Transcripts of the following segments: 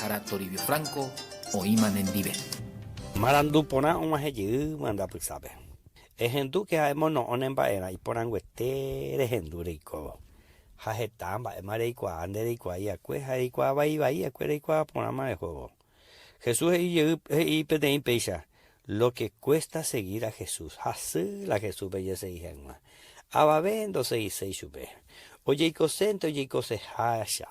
Jara Toribio Franco o Iman en Diven. Marandu pona un majeyu manda pisabe. Ejendu que haemos no onen baena y ponan hueste de gendurico. Jajetamba, emareikua, andereikua, y acueja, eikua, bahía, acuereikua, ponama de juego. Jesús y petein peisha. Lo que cuesta seguir a Jesús. Así la Jesús belleza y genua. Ababendo se dice y sube. Oye, y cosento, oye, y cose hasha.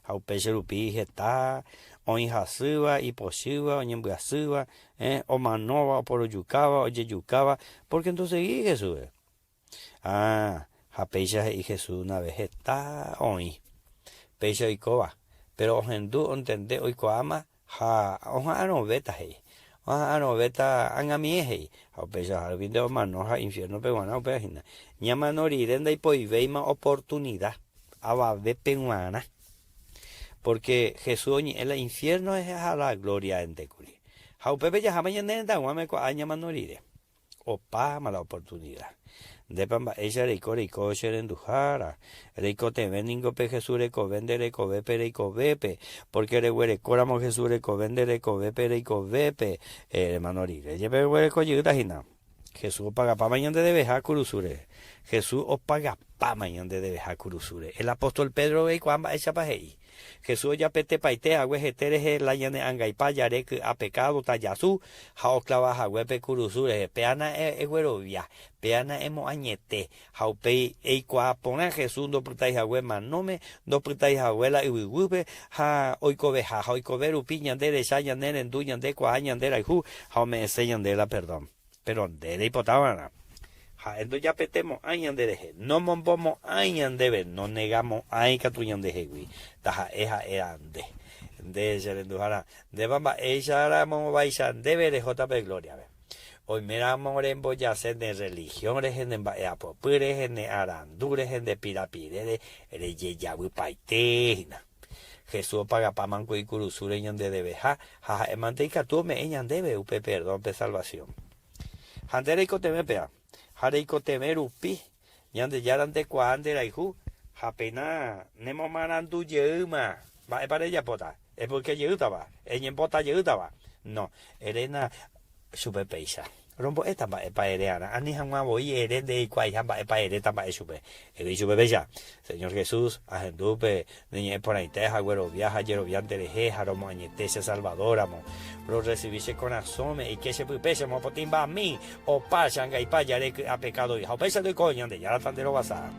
Aupeche rupi, jeta, oin hasuba, y posiba, oyen buasuba, o manova, o por yucaba, oye, yucaba. Porque entonces seguí Jesús. Peisha y Jesús una vez está hoy. Peisha y coba. Pero ojendu entende hoy coama, oja anoveta hey. Oja anoveta angamiehe. Peisha harvinde o manoja infierno peguana o pejina. Llama norirenda y poiveima oportunidad. Ababe peguana. Porque Jesús el infierno es a la gloria en Tecuri. Jaupepe ya jamás nenda guame ko añama norire. Opa mala oportunidad. De pamba ella reiko sherendujara reiko te vendingo pe Jesús reiko vende reiko bepe porque re huere coramo Jesús reiko vende reiko bepe hermano rire lleve huere coyuta hina Jesús paga pa mañana de dejar curusure Jesús os paga pa mañana de dejar curusure el apóstol Pedro ve cuamba echa pa hei Jesús ya pete paite agüe jetere la llane angaipa yare que a pecado tayasu jao clava agüepe curusure peana güerovia peana emo añete jaupe eikua pona Jesús do putai agüe manome do putai abuela y wigupe ja oikoveja oikoveru piña de shaya neren duyan de kwa añan de la ju jao me enseñan de la perdón pero de hipotavana entonces ya petemos añan de deje no mompomo añan de ver no negamos ay catuyan de jegui taja eja eran de serendujara de bamba ella era mo baisan de ver JP Gloria ver hoy miramos en boyasen de religiones en apopures en arandures en de pirapire de yeyawi paitena Jesús paga pa manco y curusure en de debeja ja manteca tú me eñan debe upe perdón pe salvación handere ko te me pea Hareiko temerupi, yande yarante cuandera hijo, japena, nemo marandu yema, va para ella pota, es porque yutaba, ella pota yutaba, no, erena super peisa, rompo esta va para ereana, ani hama voy eren de igual hamba para ereta para super, el super bella, Señor Jesús, ajendupe, niñe por ahí te agüero viaja, yero viante de jeja, romo añetese salvadoramo. Lo recibiste con asome y que se pupese mo potimba a mí o pasan y payare a pecado y a pesar de coña de ya la tandero basada.